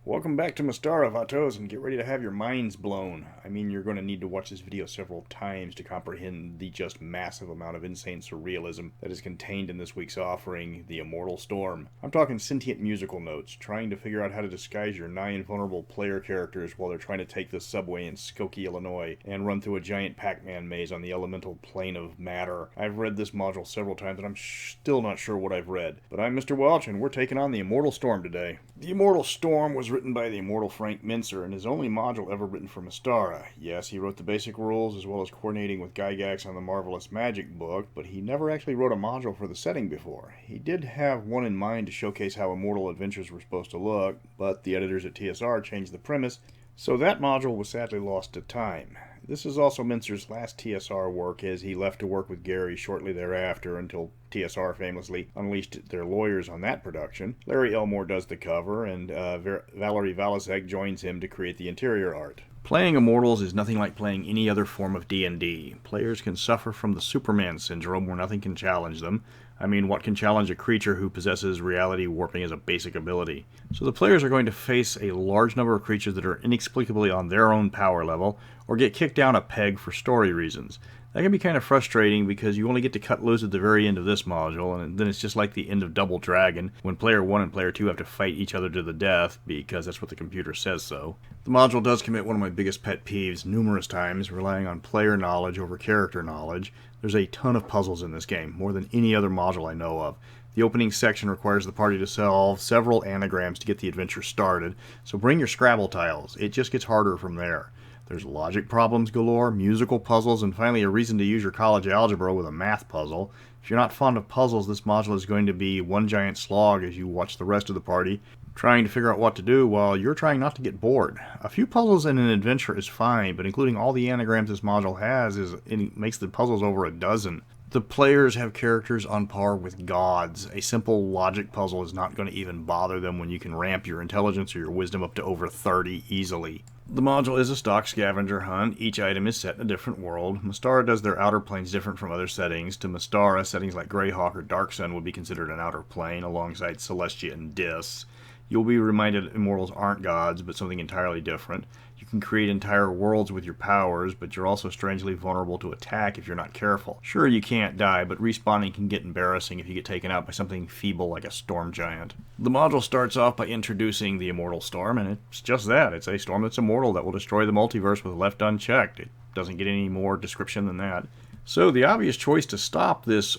Welcome back to Mystara, Vatos, and get ready to have your minds blown. I mean, you're going to need to watch this video several times to comprehend the just massive amount of insane surrealism that is contained in this week's offering, the Immortal Storm. I'm talking sentient musical notes, trying to figure out how to disguise your nigh invulnerable player characters while they're trying to take the subway in Skokie, Illinois, and run through a giant Pac-Man maze on the elemental plane of matter. I've read this module several times, and I'm still not sure what I've read. But I'm Mr. Welch, and we're taking on the Immortal Storm today. The Immortal Storm was written by the immortal Frank Mentzer and his only module ever written for Mystara. Yes, he wrote the basic rules as well as coordinating with Gygax on the Marvelous Magic book, but he never actually wrote a module for the setting before. He did have one in mind to showcase how Immortal adventures were supposed to look, but the editors at TSR changed the premise, so that module was sadly lost to time. This is also Mentzer's last TSR work, as he left to work with Gary shortly thereafter until TSR famously unleashed their lawyers on that production. Larry Elmore does the cover, and Valerie Valasek joins him to create the interior art. Playing Immortals is nothing like playing any other form of D&D. Players can suffer from the Superman syndrome where nothing can challenge them. I mean, what can challenge a creature who possesses reality warping as a basic ability? So the players are going to face a large number of creatures that are inexplicably on their own power level, or get kicked down a peg for story reasons. That can be kind of frustrating because you only get to cut loose at the very end of this module, and then it's just like the end of Double Dragon, when Player 1 and Player 2 have to fight each other to the death, because that's what the computer says so. The module does commit one of my biggest pet peeves numerous times, relying on player knowledge over character knowledge. There's a ton of puzzles in this game, more than any other module I know of. The opening section requires the party to solve several anagrams to get the adventure started, so bring your Scrabble tiles. It just gets harder from there. There's logic problems galore, musical puzzles, and finally a reason to use your college algebra with a math puzzle. If you're not fond of puzzles, this module is going to be one giant slog as you watch the rest of the party trying to figure out what to do while you're trying not to get bored. A few puzzles in an adventure is fine, but including all the anagrams this module has, it makes the puzzles over a dozen. The players have characters on par with gods. A simple logic puzzle is not going to even bother them when you can ramp your intelligence or your wisdom up to over 30 easily. The module is a stock scavenger hunt. Each item is set in a different world. Mystara does their outer planes different from other settings. To Mystara, settings like Greyhawk or Darksun would be considered an outer plane alongside Celestia and Dis. You'll be reminded Immortals aren't gods, but something entirely different. You can create entire worlds with your powers, but you're also strangely vulnerable to attack if you're not careful. Sure, you can't die, but respawning can get embarrassing if you get taken out by something feeble like a storm giant. The module starts off by introducing the Immortal Storm, and it's just that. It's a storm that's immortal that will destroy the multiverse with left unchecked. It doesn't get any more description than that. So the obvious choice to stop this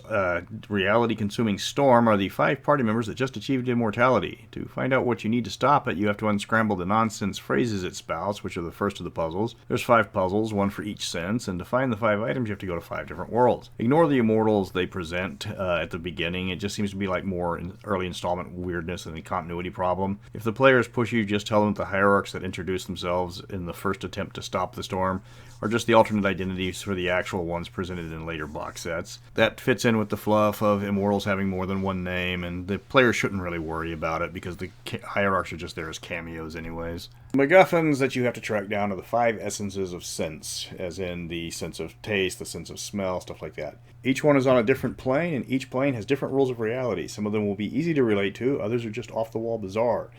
reality-consuming storm are the 5 party members that just achieved immortality. To find out what you need to stop it, you have to unscramble the nonsense phrases it spouts, which are the first of the puzzles. There's 5 puzzles, one for each sense, and to find the 5 items you have to go to 5 different worlds. Ignore the immortals they present at the beginning. It just seems to be like more early installment weirdness than a continuity problem. If the players push you, just tell them the hierarchs that introduce themselves in the first attempt to stop the storm are just the alternate identities for the actual ones presented in later box sets. That fits in with the fluff of Immortals having more than one name, and the players shouldn't really worry about it because the hierarchs are just there as cameos anyways. MacGuffins that you have to track down are the 5 essences of sense, as in the sense of taste, the sense of smell, stuff like that. Each one is on a different plane, and each plane has different rules of reality. Some of them will be easy to relate to, others are just off-the-wall bizarre.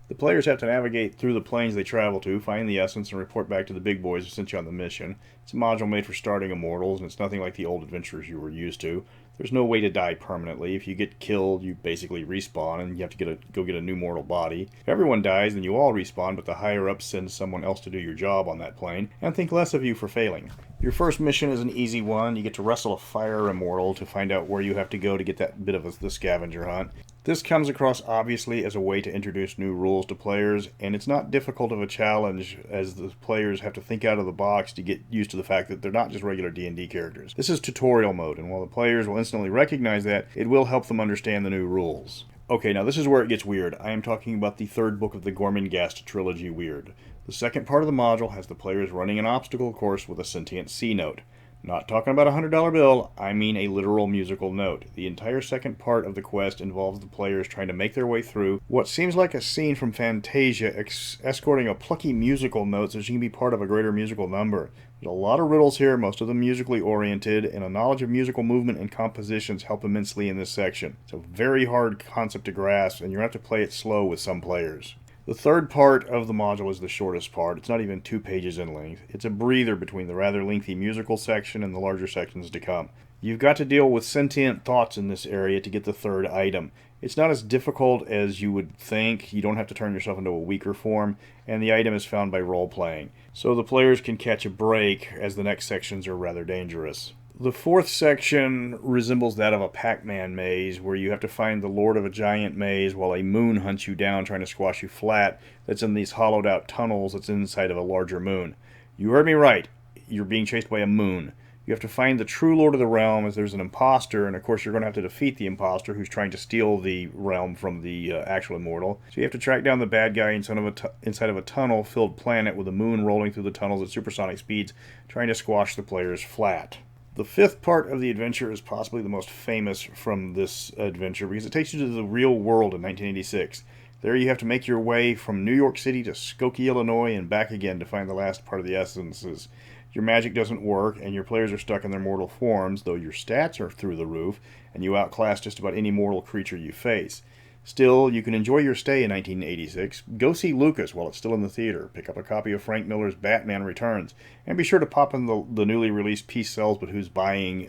The players have to navigate through the planes they travel to, find the essence, and report back to the big boys who sent you on the mission. It's a module made for starting Immortals, and it's nothing like the old adventures you were used to. There's no way to die permanently. If you get killed, you basically respawn, and you have to go get a new mortal body. If everyone dies, then you all respawn, but the higher-ups send someone else to do your job on that plane, and think less of you for failing. Your first mission is an easy one. You get to wrestle a fire immortal to find out where you have to go to get that bit of the scavenger hunt. This comes across obviously as a way to introduce new rules to players, and it's not difficult of a challenge as the players have to think out of the box to get used to the fact that they're not just regular D&D characters. This is tutorial mode, and while the players will instantly recognize that, it will help them understand the new rules. Okay, now this is where it gets weird. I am talking about the 3rd book of the Gormenghast trilogy Weird. The second part of the module has the players running an obstacle course with a sentient C note. Not talking about a $100 bill, I mean a literal musical note. The entire second part of the quest involves the players trying to make their way through what seems like a scene from Fantasia, escorting a plucky musical note so she can be part of a greater musical number. There's a lot of riddles here, most of them musically oriented, and a knowledge of musical movement and compositions help immensely in this section. It's a very hard concept to grasp, and you have to play it slow with some players. The third part of the module is the shortest part. It's not even 2 pages in length. It's a breather between the rather lengthy musical section and the larger sections to come. You've got to deal with sentient thoughts in this area to get the third item. It's not as difficult as you would think. You don't have to turn yourself into a weaker form, and the item is found by role-playing. So the players can catch a break, as the next sections are rather dangerous. The fourth section resembles that of a Pac-Man maze, where you have to find the lord of a giant maze while a moon hunts you down trying to squash you flat that's in these hollowed-out tunnels that's inside of a larger moon. You heard me right. You're being chased by a moon. You have to find the true lord of the realm, as there's an imposter, and of course you're going to have to defeat the imposter who's trying to steal the realm from the actual immortal. So you have to track down the bad guy inside of a tunnel-filled planet with a moon rolling through the tunnels at supersonic speeds, trying to squash the players flat. The fifth part of the adventure is possibly the most famous from this adventure because it takes you to the real world in 1986. There you have to make your way from New York City to Skokie, Illinois, and back again to find the last part of the essences. Your magic doesn't work, and your players are stuck in their mortal forms, though your stats are through the roof, and you outclass just about any mortal creature you face. Still, you can enjoy your stay in 1986. Go see Lucas while it's still in the theater. Pick up a copy of Frank Miller's Batman Returns. And be sure to pop in the newly released Peace Sells But Who's Buying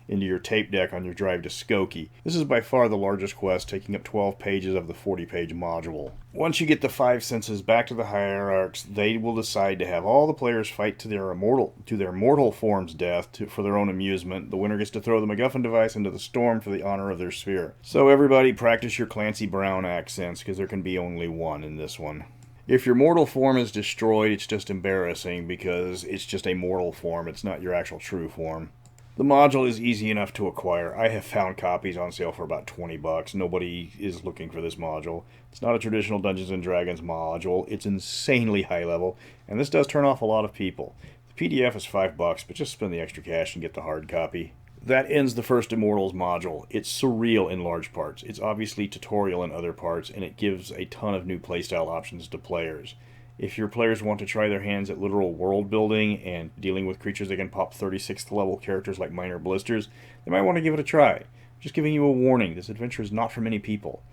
into your tape deck on your drive to Skokie. This is by far the largest quest, taking up 12 pages of the 40-page module. Once you get the 5 senses back to the hierarchs, they will decide to have all the players fight to their mortal form's death for their own amusement. The winner gets to throw the MacGuffin device into the storm for the honor of their sphere. So everybody practice your Clancy Brown accents, because there can be only one in this one. If your mortal form is destroyed, it's just embarrassing because it's just a mortal form. It's not your actual true form. The module is easy enough to acquire. I have found copies on sale for about $20. Nobody is looking for this module. It's not a traditional Dungeons & Dragons module. It's insanely high level, and this does turn off a lot of people. The PDF is $5, but just spend the extra cash and get the hard copy. That ends the first Immortals module. It's surreal in large parts. It's obviously tutorial in other parts, and it gives a ton of new playstyle options to players. If your players want to try their hands at literal world building and dealing with creatures that can pop 36th level characters like minor blisters, they might want to give it a try. Just giving you a warning, this adventure is not for many people.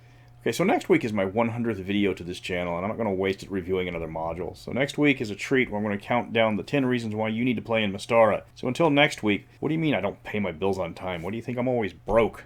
Okay, so next week is my 100th video to this channel, and I'm not going to waste it reviewing another module. So next week is a treat where I'm going to count down the 10 reasons why you need to play in Mystara. So until next week, what do you mean I don't pay my bills on time? What do you think, I'm always broke?